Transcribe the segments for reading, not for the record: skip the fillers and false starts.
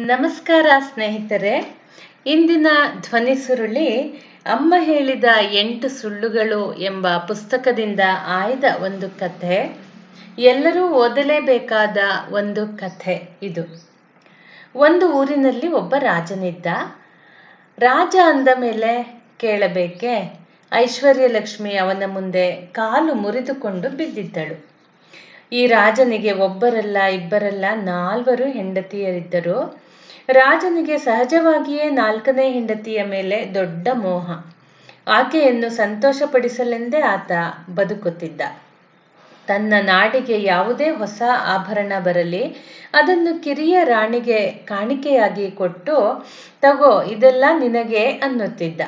ನಮಸ್ಕಾರ ಸ್ನೇಹಿತರೆ. ಇಂದಿನ ಧ್ವನಿ ಸುರುಳಿ ಅಮ್ಮ ಹೇಳಿದ 8 ಸುಳ್ಳುಗಳು ಎಂಬ ಪುಸ್ತಕದಿಂದ ಆಯ್ದ ಒಂದು ಕಥೆ. ಎಲ್ಲರೂ ಓದಲೇಬೇಕಾದ ಒಂದು ಕಥೆ ಇದು. ಒಂದು ಊರಿನಲ್ಲಿ ಒಬ್ಬ ರಾಜನಿದ್ದ. ರಾಜ ಅಂದ ಮೇಲೆ ಕೇಳಬೇಕೆ, ಐಶ್ವರ್ಯಲಕ್ಷ್ಮಿ ಅವನ ಮುಂದೆ ಕಾಲು ಮುರಿದುಕೊಂಡು ಬಿದ್ದಿದ್ದಳು. ಈ ರಾಜನಿಗೆ ಒಬ್ಬರಲ್ಲ ಇಬ್ಬರಲ್ಲ 4 ಹೆಂಡತಿಯರಿದ್ದರು. ರಾಜನಿಗೆ ಸಹಜವಾಗಿಯೇ 4ನೇ ಹೆಂಡತಿಯ ಮೇಲೆ ದೊಡ್ಡ ಮೋಹ. ಆಕೆಯನ್ನು ಸಂತೋಷಪಡಿಸಲೆಂದೇ ಆತ ಬದುಕುತ್ತಿದ್ದ. ತನ್ನ ನಾಡಿಗೆ ಯಾವುದೇ ಹೊಸ ಆಭರಣ ಬರಲಿ, ಅದನ್ನು ಕಿರಿಯ ರಾಣಿಗೆ ಕಾಣಿಕೆಯಾಗಿ ಕೊಟ್ಟು, ತಗೋ ಇದೆಲ್ಲ ನಿನಗೆ ಅನ್ನುತ್ತಿದ್ದ.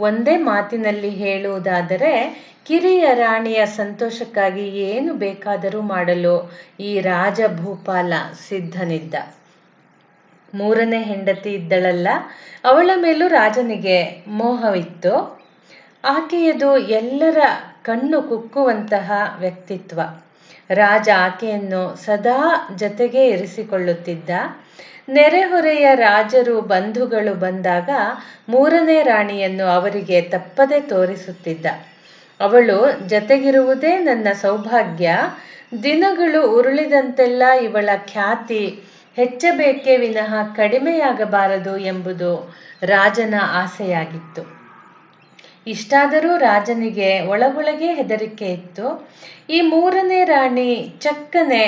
ಒಂದೇ ಮಾತಿನಲ್ಲಿ ಹೇಳುವುದಾದರೆ, ಕಿರಿಯ ರಾಣಿಯ ಸಂತೋಷಕ್ಕಾಗಿ ಏನು ಬೇಕಾದರೂ ಮಾಡಲು ಈ ರಾಜ ಭೂಪಾಲ ಸಿದ್ಧನಿದ್ದ. 3ನೇ ಹೆಂಡತಿ ಇದ್ದಳಲ್ಲ, ಅವಳ ಮೇಲೂ ರಾಜನಿಗೆ ಮೋಹವಿತ್ತು. ಆಕೆಯದು ಎಲ್ಲರ ಕಣ್ಣು ಕುಕ್ಕುವಂತಹ ವ್ಯಕ್ತಿತ್ವ. ರಾಜ ಆಕೆಯನ್ನು ಸದಾ ಜತೆಗೆ ಇರಿಸಿಕೊಳ್ಳುತ್ತಿದ್ದ. ನೆರೆಹೊರೆಯ ರಾಜರು ಬಂಧುಗಳು ಬಂದಾಗ 3ನೇ ರಾಣಿಯನ್ನು ಅವರಿಗೆ ತಪ್ಪದೆ ತೋರಿಸುತ್ತಿದ್ದ. ಅವಳು ಜತೆಗಿರುವುದೇ ನನ್ನ ಸೌಭಾಗ್ಯ. ದಿನಗಳು ಉರುಳಿದಂತೆಲ್ಲ ಇವಳ ಖ್ಯಾತಿ ಹೆಚ್ಚಬೇಕೇ ವಿನಃ ಕಡಿಮೆಯಾಗಬಾರದು ಎಂಬುದು ರಾಜನ ಆಸೆಯಾಗಿತ್ತು. ಇಷ್ಟಾದರೂ ರಾಜನಿಗೆ ಒಳಗೊಳಗೆ ಹೆದರಿಕೆ ಇತ್ತು. ಈ 3ನೇ ರಾಣಿ ಚಕ್ಕನೆ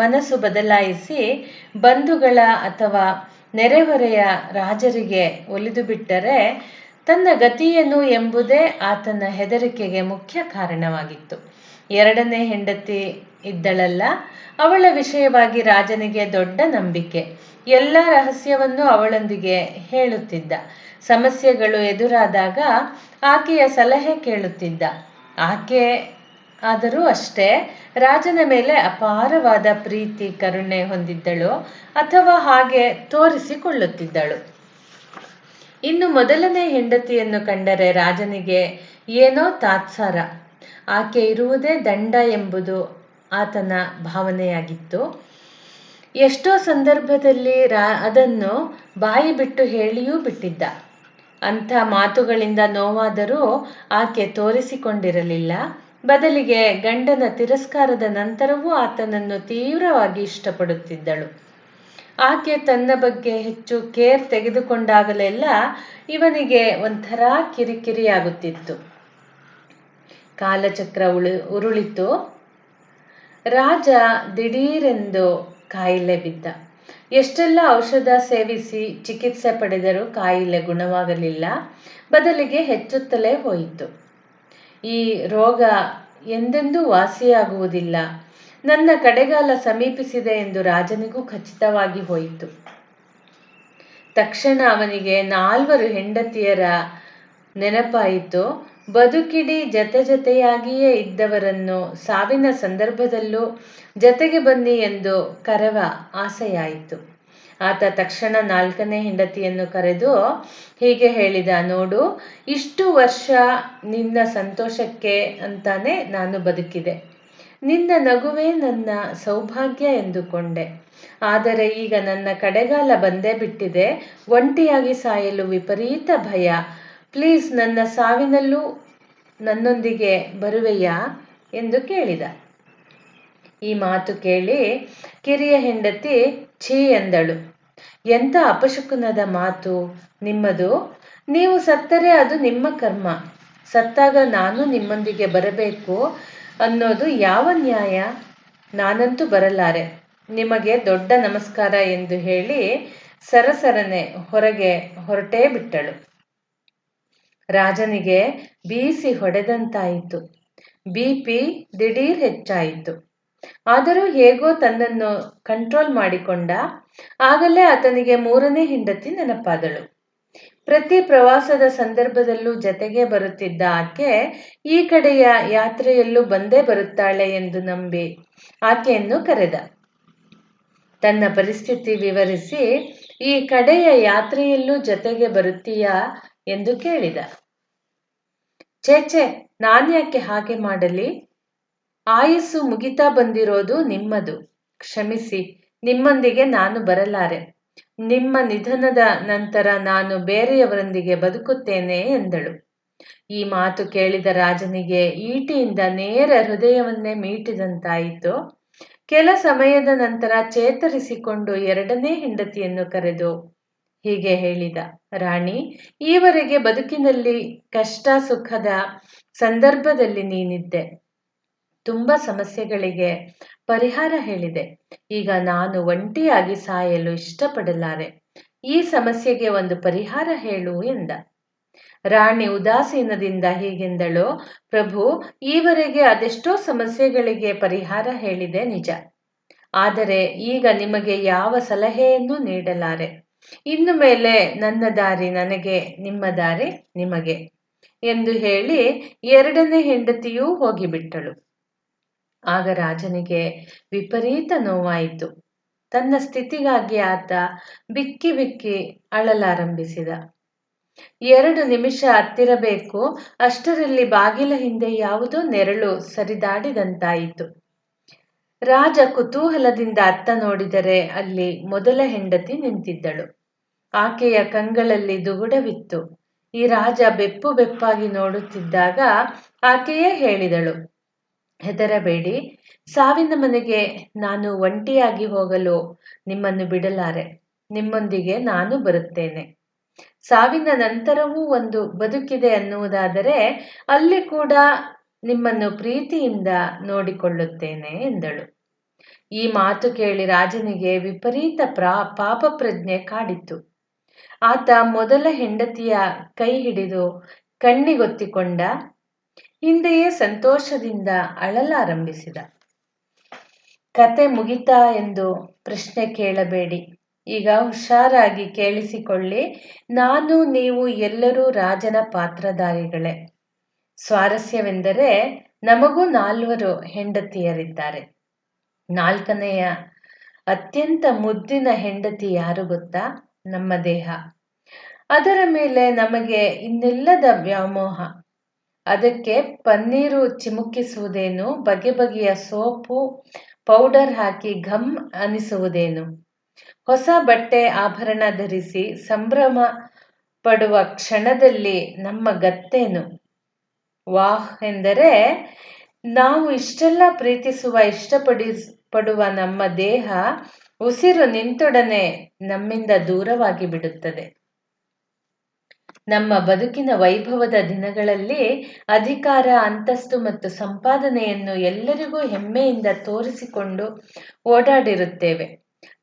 ಮನಸ್ಸು ಬದಲಾಯಿಸಿ ಬಂಧುಗಳ ಅಥವಾ ನೆರೆಹೊರೆಯ ರಾಜರಿಗೆ ಒಲಿದು ಬಿಟ್ಟರೆ ತನ್ನ ಗತಿಯೇನು ಎಂಬುದೇ ಆತನ ಹೆದರಿಕೆಗೆ ಮುಖ್ಯ ಕಾರಣವಾಗಿತ್ತು. 2ನೇ ಹೆಂಡತಿ ಇದ್ದಳಲ್ಲ, ಅವಳ ವಿಷಯವಾಗಿ ರಾಜನಿಗೆ ದೊಡ್ಡ ನಂಬಿಕೆ. ಎಲ್ಲ ರಹಸ್ಯವನ್ನು ಅವಳೊಂದಿಗೆ ಹೇಳುತ್ತಿದ್ದ. ಸಮಸ್ಯೆಗಳು ಎದುರಾದಾಗ ಆಕೆಯ ಸಲಹೆ ಕೇಳುತ್ತಿದ್ದ. ಆಕೆ ಆದರೂ ಅಷ್ಟೇ ರಾಜನ ಮೇಲೆ ಅಪಾರವಾದ ಪ್ರೀತಿ ಕರುಣೆ ಹೊಂದಿದ್ದಳು, ಅಥವಾ ಹಾಗೆ ತೋರಿಸಿಕೊಳ್ಳುತ್ತಿದ್ದಳು. ಇನ್ನು ಮೊದಲನೇ ಹೆಂಡತಿಯನ್ನು ಕಂಡರೆ ರಾಜನಿಗೆ ಏನೋ ತಾತ್ಸಾರ. ಆಕೆ ಇರುವುದೇ ದಂಡ ಎಂಬುದು ಆತನ ಭಾವನೆಯಾಗಿತ್ತು. ಎಷ್ಟೋ ಸಂದರ್ಭದಲ್ಲಿ ಅದನ್ನು ಬಾಯಿ ಬಿಟ್ಟು ಹೇಳಿಯೂ ಬಿಟ್ಟಿದ್ದ. ಅಂಥ ಮಾತುಗಳಿಂದ ನೋವಾದರೂ ಆಕೆ ತೋರಿಸಿಕೊಂಡಿರಲಿಲ್ಲ. ಬದಲಿಗೆ ಗಂಡನ ತಿರಸ್ಕಾರದ ನಂತರವೂ ಆತನನ್ನು ತೀವ್ರವಾಗಿ ಇಷ್ಟಪಡುತ್ತಿದ್ದಳು. ಆಕೆ ತನ್ನ ಬಗ್ಗೆ ಹೆಚ್ಚು ಕೇರ್ ತೆಗೆದುಕೊಂಡಾಗಲೆಲ್ಲ ಇವನಿಗೆ ಒಂಥರ ಕಿರಿಕಿರಿಯಾಗುತ್ತಿತ್ತು. ಕಾಲಚಕ್ರ ಉರುಳಿತು. ರಾಜ ದಿಢೀರೆಂದು ಕಾಯಿಲೆ ಬಿದ್ದ. ಎಷ್ಟೆಲ್ಲ ಔಷಧ ಸೇವಿಸಿ ಚಿಕಿತ್ಸೆ ಪಡೆದರೂ ಕಾಯಿಲೆ ಗುಣವಾಗಲಿಲ್ಲ, ಬದಲಿಗೆ ಹೆಚ್ಚುತ್ತಲೇ ಹೋಯಿತು. ಈ ರೋಗ ಎಂದೆಂದೂ ವಾಸಿಯಾಗುವುದಿಲ್ಲ, ನನ್ನ ಕಡೆಗಾಲ ಸಮೀಪಿಸಿದೆ ಎಂದು ರಾಜನಿಗೂ ಖಚಿತವಾಗಿ ಹೋಯಿತು. ತಕ್ಷಣ ಅವನಿಗೆ 4 ಹೆಂಡತಿಯರ ನೆನಪಾಯಿತು. ಬದುಕಿಡೀ ಜತೆಯಾಗಿಯೇ ಇದ್ದವರನ್ನು ಸಾವಿನ ಸಂದರ್ಭದಲ್ಲೂ ಜತೆಗೆ ಬನ್ನಿ ಎಂದು ಕರೆವ ಆಸೆಯಾಯಿತು. ಆತ ತಕ್ಷಣ 4ನೇ ಹೆಂಡತಿಯನ್ನು ಕರೆದು ಹೀಗೆ ಹೇಳಿದ, ನೋಡು, ಇಷ್ಟು ವರ್ಷ ನಿನ್ನ ಸಂತೋಷಕ್ಕೆ ಅಂತಾನೆ ನಾನು ಬದುಕಿದೆ. ನಿನ್ನ ನಗುವೇ ನನ್ನ ಸೌಭಾಗ್ಯ ಎಂದುಕೊಂಡೆ. ಆದರೆ ಈಗ ನನ್ನ ಕಡೆಗಾಲ ಬಂದೇ ಬಿಟ್ಟಿದೆ. ಒಂಟಿಯಾಗಿ ಸಾಯಲು ವಿಪರೀತ ಭಯ. ಪ್ಲೀಸ್ ನನ್ನ ಸಾವಿನಲ್ಲೂ ನನ್ನೊಂದಿಗೆ ಬರುವೆಯಾ ಎಂದು ಕೇಳಿದ. ಈ ಮಾತು ಕೇಳಿ ಕಿರಿಯ ಹೆಂಡತಿ ಛೀ ಎಂದಳು. ಎಂಥ ಅಪಶಕುನದ ಮಾತು ನಿಮ್ಮದು. ನೀವು ಸತ್ತರೆ ಅದು ನಿಮ್ಮ ಕರ್ಮ. ಸತ್ತಾಗ ನಾನು ನಿಮ್ಮೊಂದಿಗೆ ಬರಬೇಕು ಅನ್ನೋದು ಯಾವ ನ್ಯಾಯ? ನಾನಂತೂ ಬರಲಾರೆ. ನಿಮಗೆ ದೊಡ್ಡ ನಮಸ್ಕಾರ ಎಂದು ಹೇಳಿ ಸರಸರನೆ ಹೊರಗೆ ಹೊರಟೇ ಬಿಟ್ಟಳು. ರಾಜನಿಗೆ ಬೀಸಿ ಹೊಡೆದಂತಾಯಿತು. BP ದಿಢೀರ್ ಹೆಚ್ಚಾಯಿತು. ಆದರೂ ಹೇಗೋ ತನ್ನನ್ನು ಕಂಟ್ರೋಲ್ ಮಾಡಿಕೊಂಡ. ಆಗಲೇ ಆತನಿಗೆ 3ನೇ ಹೆಂಡತಿ ನೆನಪಾದಳು. ಪ್ರತಿ ಪ್ರವಾಸದ ಸಂದರ್ಭದಲ್ಲೂ ಜತೆಗೆ ಬರುತ್ತಿದ್ದ ಆಕೆ ಈ ಕಡೆಯ ಯಾತ್ರೆಯಲ್ಲೂ ಬಂದೇ ಬರುತ್ತಾಳೆ ಎಂದು ನಂಬಿ ಆಕೆಯನ್ನು ಕರೆದ. ತನ್ನ ಪರಿಸ್ಥಿತಿ ವಿವರಿಸಿ, ಈ ಕಡೆಯ ಯಾತ್ರೆಯಲ್ಲೂ ಜತೆಗೆ ಬರುತ್ತೀಯಾ ಎಂದು ಕೇಳಿದ. ಛೇ, ನಾನ್ಯಾಕೆ ಹಾಗೆ ಮಾಡಲಿ? ಆಯುಸ್ಸು ಮುಗಿತಾ ಬಂದಿರೋದು ನಿಮ್ಮದು. ಕ್ಷಮಿಸಿ, ನಿಮ್ಮೊಂದಿಗೆ ನಾನು ಬರಲಾರೆ. ನಿಮ್ಮ ನಿಧನದ ನಂತರ ನಾನು ಬೇರೆಯವರೊಂದಿಗೆ ಬದುಕುತ್ತೇನೆ ಎಂದಳು. ಈ ಮಾತು ಕೇಳಿದ ರಾಜನಿಗೆ ಈಟಿಯಿಂದ ನೇರ ಹೃದಯವನ್ನೇ ಮೀಟಿದಂತಾಯಿತು. ಕೆಲ ಸಮಯದ ನಂತರ ಚೇತರಿಸಿಕೊಂಡು ಎರಡನೇ ಹೆಂಡತಿಯನ್ನು ಕರೆದು ಹೀಗೆ ಹೇಳಿದ: ರಾಣಿ, ಈವರೆಗೆ ಬದುಕಿನಲ್ಲಿ ಕಷ್ಟ ಸುಖದ ಸಂದರ್ಭದಲ್ಲಿ ನೀನಿದ್ದೆ. ತುಂಬ ಸಮಸ್ಯೆಗಳಿಗೆ ಪರಿಹಾರ ಹೇಳಿದೆ. ಈಗ ನಾನು ಒಂಟಿಯಾಗಿ ಸಾಯಲು ಇಷ್ಟಪಡಲಾರೆ. ಈ ಸಮಸ್ಯೆಗೆ ಒಂದು ಪರಿಹಾರ ಹೇಳು ಎಂದ. ರಾಣಿ ಉದಾಸೀನದಿಂದ ಹೀಗೆಂದಳು: ಪ್ರಭು, ಈವರೆಗೆ ಅದೆಷ್ಟೋ ಸಮಸ್ಯೆಗಳಿಗೆ ಪರಿಹಾರ ಹೇಳಿದೆ ನಿಜ. ಆದರೆ ಈಗ ನಿಮಗೆ ಯಾವ ಸಲಹೆಯನ್ನೂ ನೀಡಲಾರೆ. ಇನ್ನು ಮೇಲೆ ನನ್ನ ದಾರಿ ನನಗೆ, ನಿಮ್ಮ ದಾರಿ ನಿಮಗೆ ಎಂದು ಹೇಳಿ ಎರಡನೇ ಹೆಂಡತಿಯೂ ಹೋಗಿಬಿಟ್ಟಳು. ಆಗ ರಾಜನಿಗೆ ವಿಪರೀತ ನೋವಾಯಿತು. ತನ್ನ ಸ್ಥಿತಿಗಾಗಿ ಆತ ಬಿಕ್ಕಿ ಬಿಕ್ಕಿ ಅಳಲಾರಂಭಿಸಿದ. 2 ನಿಮಿಷ ಹತ್ತಿರಬೇಕು, ಅಷ್ಟರಲ್ಲಿ ಬಾಗಿಲ ಹಿಂದೆ ಯಾವುದೋ ನೆರಳು ಸರಿದಾಡಿದಂತಾಯಿತು. ರಾಜ ಕುತೂಹಲದಿಂದ ಅತ್ತ ನೋಡಿದರೆ ಅಲ್ಲಿ ಮೊದಲ ಹೆಂಡತಿ ನಿಂತಿದ್ದಳು. ಆಕೆಯ ಕಂಗಳಲ್ಲಿ ದುಗುಡವಿತ್ತು. ಈ ರಾಜ ಬೆಪ್ಪು ಬೆಪ್ಪಾಗಿ ನೋಡುತ್ತಿದ್ದಾಗ ಆಕೆಯೇ ಹೇಳಿದಳು: ಹೆದರಬೇಡಿ, ಸಾವಿನ ಮನೆಗೆ ನಾನು ಒಂಟಿಯಾಗಿ ಹೋಗಲು ನಿಮ್ಮನ್ನು ಬಿಡಲಾರೆ. ನಿಮ್ಮೊಂದಿಗೆ ನಾನು ಬರುತ್ತೇನೆ. ಸಾವಿನ ನಂತರವೂ ಒಂದು ಬದುಕಿದೆ ಅನ್ನುವುದಾದರೆ ಅಲ್ಲಿ ಕೂಡ ನಿಮ್ಮನ್ನು ಪ್ರೀತಿಯಿಂದ ನೋಡಿಕೊಳ್ಳುತ್ತೇನೆ ಎಂದಳು. ಈ ಮಾತು ಕೇಳಿ ರಾಜನಿಗೆ ವಿಪರೀತ ಪಾಪ ಪ್ರಜ್ಞೆ ಕಾಡಿತು. ಆತ ಮೊದಲ ಹೆಂಡತಿಯ ಕೈ ಹಿಡಿದು ಕಣ್ಣಿಗೊತ್ತಿಕೊಂಡ. ಹಿಂದೆಯೇ ಸಂತೋಷದಿಂದ ಅಳಲಾರಂಭಿಸಿದ. ಕತೆ ಮುಗಿತಾ ಎಂದು ಪ್ರಶ್ನೆ ಕೇಳಬೇಡಿ. ಈಗ ಹುಷಾರಾಗಿ ಕೇಳಿಸಿಕೊಳ್ಳಿ. ನಾನು, ನೀವು ಎಲ್ಲರೂ ರಾಜನ ಪಾತ್ರಧಾರಿಗಳೇ. ಸ್ವಾರಸ್ಯವೆಂದರೆ ನಮಗೂ 4 ಹೆಂಡತಿಯರಿದ್ದಾರೆ. 4ನೆಯ ಅತ್ಯಂತ ಮುದ್ದಿನ ಹೆಂಡತಿ ಯಾರು ಗೊತ್ತಾ? ನಮ್ಮ ದೇಹ. ಅದರ ಮೇಲೆ ನಮಗೆ ಇನ್ನಿಲ್ಲದ ವ್ಯಾಮೋಹ. ಅದಕ್ಕೆ ಪನ್ನೀರು ಚಿಮುಕಿಸುವುದೇನು, ಬಗೆ ಬಗೆಯ ಸೋಪು ಪೌಡರ್ ಹಾಕಿ ಘಮ್ ಅನಿಸುವುದೇನು, ಹೊಸ ಬಟ್ಟೆ ಆಭರಣ ಧರಿಸಿ ಸಂಭ್ರಮ ಪಡುವ ಕ್ಷಣದಲ್ಲಿ ನಮ್ಮ ಗತ್ತೇನು. ವಾಹ್ ಎಂದರೆ ನಾವು ಇಷ್ಟೆಲ್ಲ ಪ್ರೀತಿಸುವ ಇಷ್ಟಪಡುವ ನಮ್ಮ ದೇಹ ಉಸಿರು ನಿಂತೊಡನೆ ನಮ್ಮಿಂದ ದೂರವಾಗಿ ಬಿಡುತ್ತದೆ. ನಮ್ಮ ಬದುಕಿನ ವೈಭವದ ದಿನಗಳಲ್ಲಿ ಅಧಿಕಾರ, ಅಂತಸ್ತು ಮತ್ತು ಸಂಪಾದನೆಯನ್ನು ಎಲ್ಲರಿಗೂ ಹೆಮ್ಮೆಯಿಂದ ತೋರಿಸಿಕೊಂಡು ಓಡಾಡಿರುತ್ತೇವೆ.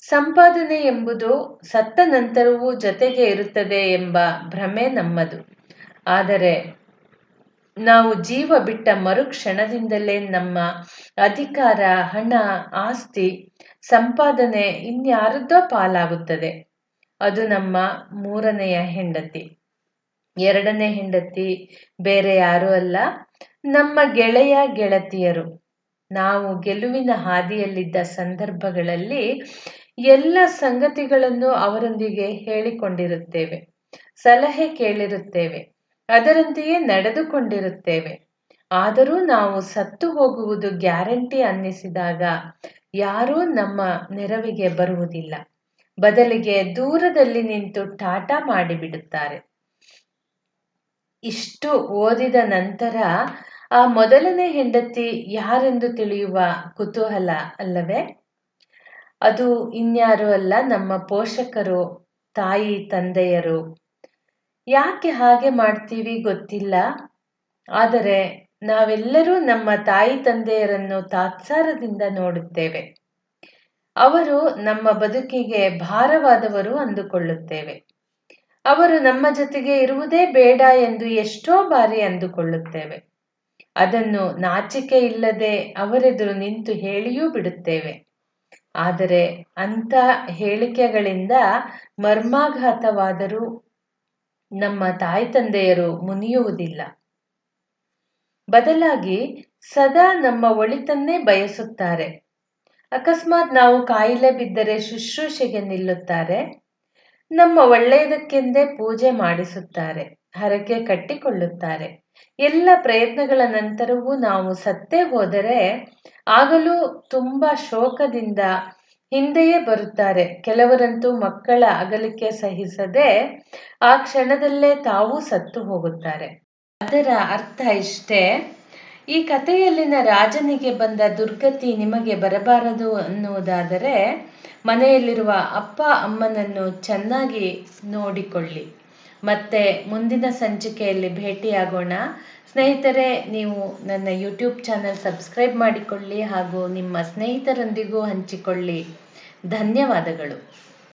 ಸಂಪಾದನೆ ಎಂಬುದು ಸತ್ತ ನಂತರವೂ ಜೊತೆಗೆ ಇರುತ್ತದೆ ಎಂಬ ಭ್ರಮೆ ನಮ್ಮದು. ಆದರೆ ನಾವು ಜೀವ ಬಿಟ್ಟ ಮರುಕ್ಷಣದಿಂದಲೇ ನಮ್ಮ ಅಧಿಕಾರ, ಹಣ, ಆಸ್ತಿ, ಸಂಪಾದನೆ ಇನ್ಯಾರದ್ದೋ ಪಾಲಾಗುತ್ತದೆ. ಅದು ನಮ್ಮ 3ನೆಯ ಹೆಂಡತಿ. 2ನೇ ಹೆಂಡತಿ ಬೇರೆ ಯಾರೂ ಅಲ್ಲ, ನಮ್ಮ ಗೆಳೆಯ ಗೆಳತಿಯರು. ನಾವು ಗೆಲುವಿನ ಹಾದಿಯಲ್ಲಿದ್ದ ಸಂದರ್ಭಗಳಲ್ಲಿ ಎಲ್ಲ ಸಂಗತಿಗಳನ್ನು ಅವರೊಂದಿಗೆ ಹೇಳಿಕೊಂಡಿರುತ್ತೇವೆ, ಸಲಹೆ ಕೇಳಿರುತ್ತೇವೆ, ಅದರಂತೆಯೇ ನಡೆದುಕೊಂಡಿರುತ್ತೇವೆ. ಆದರೂ ನಾವು ಸತ್ತು ಹೋಗುವುದು ಗ್ಯಾರಂಟಿ ಅನ್ನಿಸಿದಾಗ ಯಾರೂ ನಮ್ಮ ನೆರವಿಗೆ ಬರುವುದಿಲ್ಲ. ಬದಲಿಗೆ ದೂರದಲ್ಲಿ ನಿಂತು ಟಾಟಾ ಮಾಡಿಬಿಡುತ್ತಾರೆ. ಇಷ್ಟು ಓದಿದ ನಂತರ ಆ ಮೊದಲನೇ ಹೆಂಡತಿ ಯಾರೆಂದು ತಿಳಿಯುವ ಕುತೂಹಲ ಅಲ್ಲವೇ? ಅದು ಇನ್ಯಾರೂ ಅಲ್ಲ, ನಮ್ಮ ಪೋಷಕರು, ತಾಯಿ ತಂದೆಯರು. ಯಾಕೆ ಹಾಗೆ ಮಾಡ್ತೀವಿ ಗೊತ್ತಿಲ್ಲ. ಆದರೆ ನಾವೆಲ್ಲರೂ ನಮ್ಮ ತಾಯಿ ತಂದೆಯರನ್ನು ತಾತ್ಸಾರದಿಂದ ನೋಡುತ್ತೇವೆ. ಅವರು ನಮ್ಮ ಬದುಕಿಗೆ ಭಾರವಾದವರು ಅಂದುಕೊಳ್ಳುತ್ತೇವೆ. ಅವರು ನಮ್ಮ ಜೊತೆಗೆ ಇರುವುದೇ ಬೇಡ ಎಂದು ಎಷ್ಟೋ ಬಾರಿ ಅಂದುಕೊಳ್ಳುತ್ತೇವೆ. ಅದನ್ನು ನಾಚಿಕೆ ಇಲ್ಲದೆ ಅವರೆದುರು ನಿಂತು ಹೇಳಿಯೂ ಬಿಡುತ್ತೇವೆ. ಆದರೆ ಅಂಥ ಹೇಳಿಕೆಗಳಿಂದ ಮರ್ಮಾಘಾತವಾದರೂ ನಮ್ಮ ತಾಯಿ ತಂದೆಯರು ಮುನಿಯುವುದಿಲ್ಲ. ಬದಲಾಗಿ ಸದಾ ನಮ್ಮ ಒಳಿತನ್ನೇ ಬಯಸುತ್ತಾರೆ. ಅಕಸ್ಮಾತ್ ನಾವು ಕಾಯಿಲೆ ಬಿದ್ದರೆ ಶುಶ್ರೂಷೆಗೆ ನಿಲ್ಲುತ್ತಾರೆ. ನಮ್ಮ ಒಳ್ಳೆಯದಕ್ಕೆಂದೇ ಪೂಜೆ ಮಾಡಿಸುತ್ತಾರೆ, ಹರಕೆ ಕಟ್ಟಿಕೊಳ್ಳುತ್ತಾರೆ. ಎಲ್ಲ ಪ್ರಯತ್ನಗಳ ನಂತರವೂ ನಾವು ಸತ್ತೇ ಹೋದರೆ ಆಗಲೂ ತುಂಬ ಶೋಕದಿಂದ ಹಿಂದೆಯೇ ಬರುತ್ತಾರೆ. ಕೆಲವರಂತೂ ಮಕ್ಕಳ ಅಗಲಿಕೆ ಸಹಿಸದೆ ಆ ಕ್ಷಣದಲ್ಲೇ ತಾವೂ ಸತ್ತು ಹೋಗುತ್ತಾರೆ. ಅದರ ಅರ್ಥ ಇಷ್ಟೇ, ಈ ಕಥೆಯಲ್ಲಿನ ರಾಜನಿಗೆ ಬಂದ ದುರ್ಗತಿ ನಿಮಗೆ ಬರಬಾರದು ಅನ್ನುವುದಾದರೆ ಮನೆಯಲ್ಲಿರುವ ಅಪ್ಪ ಅಮ್ಮನನ್ನು ಚೆನ್ನಾಗಿ ನೋಡಿಕೊಳ್ಳಿ. ಮತ್ತೆ ಮುಂದಿನ ಸಂಚಿಕೆಯಲ್ಲಿ ಭೇಟಿಯಾಗೋಣ. ಸ್ನೇಹಿತರೆ, ನೀವು ನನ್ನ ಯೂಟ್ಯೂಬ್ ಚಾನಲ್ ಸಬ್ಸ್ಕ್ರೈಬ್ ಮಾಡಿಕೊಳ್ಳಿ ಹಾಗೂ ನಿಮ್ಮ ಸ್ನೇಹಿತರೊಂದಿಗೂ ಹಂಚಿಕೊಳ್ಳಿ. ಧನ್ಯವಾದಗಳು.